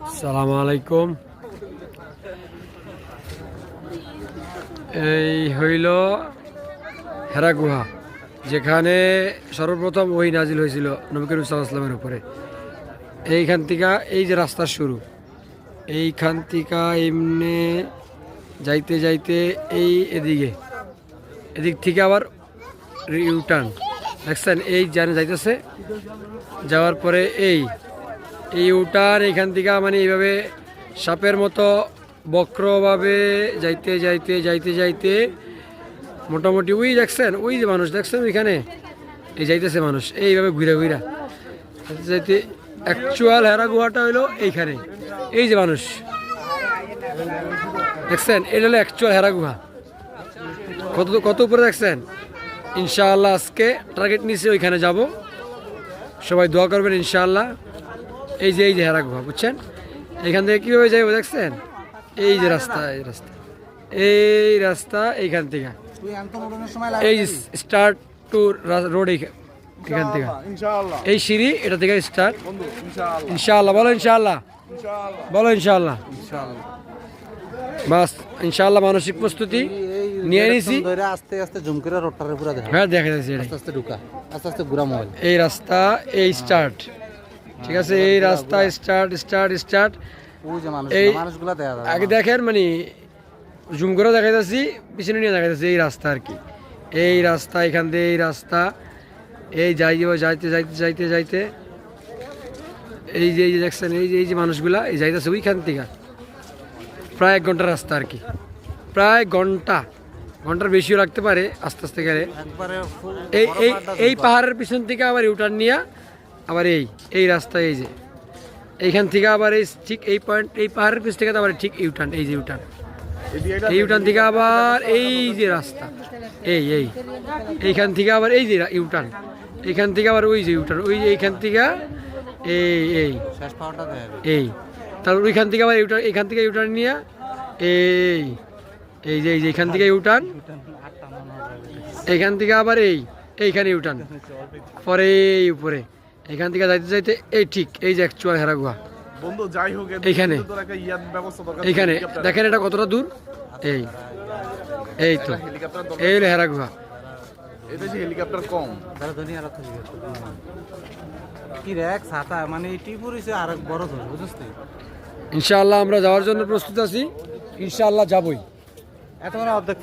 আসসালামু আলাইকুম। এই হইল হেরা গুহা, যেখানে সর্বপ্রথম ওহী নাজিল হয়েছিল নবী করিম সাল্লাল্লাহু আলাইহি ওয়াসাল্লামের উপরে। এইখান থেকে এই যে রাস্তার শুরু, এইখান থেকে এমনি যাইতে যাইতে এই এদিক থেকে আবার ইউটার্ন দেখছেন, এই জানে যাইতেছে। যাওয়ার পরে এই ইউটার্ন এইখান থেকে মানে এইভাবে সাপের মতো বক্রভাবে যাইতে যাইতে যাইতে যাইতে মোটামুটি ওই দেখছেন, ওই যে মানুষ দেখছেন ওইখানে এই যাইতেছে মানুষ এইভাবে ঘুরে ঘুরা যাইতে যাইতে। অ্যাকচুয়াল হেরা গুহাটা হইলো এইখানে, এই যে মানুষ দেখছেন, এটা হলো অ্যাকচুয়াল হেরা গুহা। কত কত উপরে দেখছেন। ইনশাআল্লাহ আজকে টার্গেট নিচে ওইখানে যাব, সবাই দোয়া করবেন ইনশাআল্লাহ। এই যে হেরা গুহা বুঝছেন, এখান থেকে কীভাবে যাইব দেখছেন, এই যে রাস্তা, এই রাস্তা এইখান থেকে এই স্টার্ট টু রোড, এখান থেকে এই সিঁড়ি, এটা থেকে স্টার্ট। ইনশাআল্লাহ বলো, ইনশাআল্লাহ বলো, ইনশাআল্লাহ বাস। ইনশাআল্লাহ মানসিক প্রস্তুতি নিয়ে নিয়েছি। আস্তে আস্তে জুম করে রোডটারে পুরো দেখা, হ্যাঁ দেখা যাচ্ছে। আস্তে আস্তে ঢুকা, আস্তে আস্তে ঘুরা মোবাইল। এই রাস্তা এই স্টার্ট, ঠিক আছে, এই রাস্তা স্টার্ট স্টার্ট স্টার্ট। ওই যে মানুষগুলো দেখা যায় আগে দেখেন, মানে জুম করে দেখা যাচ্ছি, পিছনে নিয়ে দেখা যাচ্ছে এই রাস্তা আর কি। এই রাস্তা এখান থেকে এই রাস্তা এই যাইতে যাইতে যাইতে যাইতে এই যে দেখছেন, এই যে মানুষগুলা এই যাইতেছে ওইখান থেকে প্রায় 1 ঘন্টার রাস্তা আর কি, প্রায় ঘন্টার বেশিও লাগতে পারে আস্তে আস্তে গেলে। এই পাহাড়ের পিছন থেকে আবার ইউটার্ন নিয়ে আবার এই রাস্তা, এই যে এইখান থেকে আবার এই ঠিক এই পয়েন্ট, এই পাহাড়ের পিছ থেকে আবার ঠিক ইউটার্ন, এই যে ইউটার্ন, এই ইউটার্ন থেকে আবার এই যে রাস্তা, এইখান থেকে আবার এই যে ইউটার্ন, এইখান থেকে আবার ওই যে ইউটার্ন, ওই যে এইখান থেকে এই তারপর ওইখান থেকে আবার ইউটার্ন, এইখান থেকে ইউটার্ন নিয়ে এই যে এইখান থেকে ইউটার্ন, এইখান থেকে আবার এইখানে ইউটার্ন, পরে এই উপরে এখান থেকে যাইতে যাইতে এই ঠিক এই যে অ্যাকচুয়াল হেরা গুহা বন্ধু। যাই হোক এইখানে দেখেন এটা কতটা দূর, এই তো এই হলো হেরা গুহা। এটা যে হেলিকপ্টার কম কি রেক ছাতা, মানে এটি পরিছে আর বড় ধর বুঝছিস। ইনশাআল্লাহ আমরা যাওয়ার জন্য প্রস্তুত আছি, ইনশাআল্লাহ যাবই। এত বড় অর্ধেক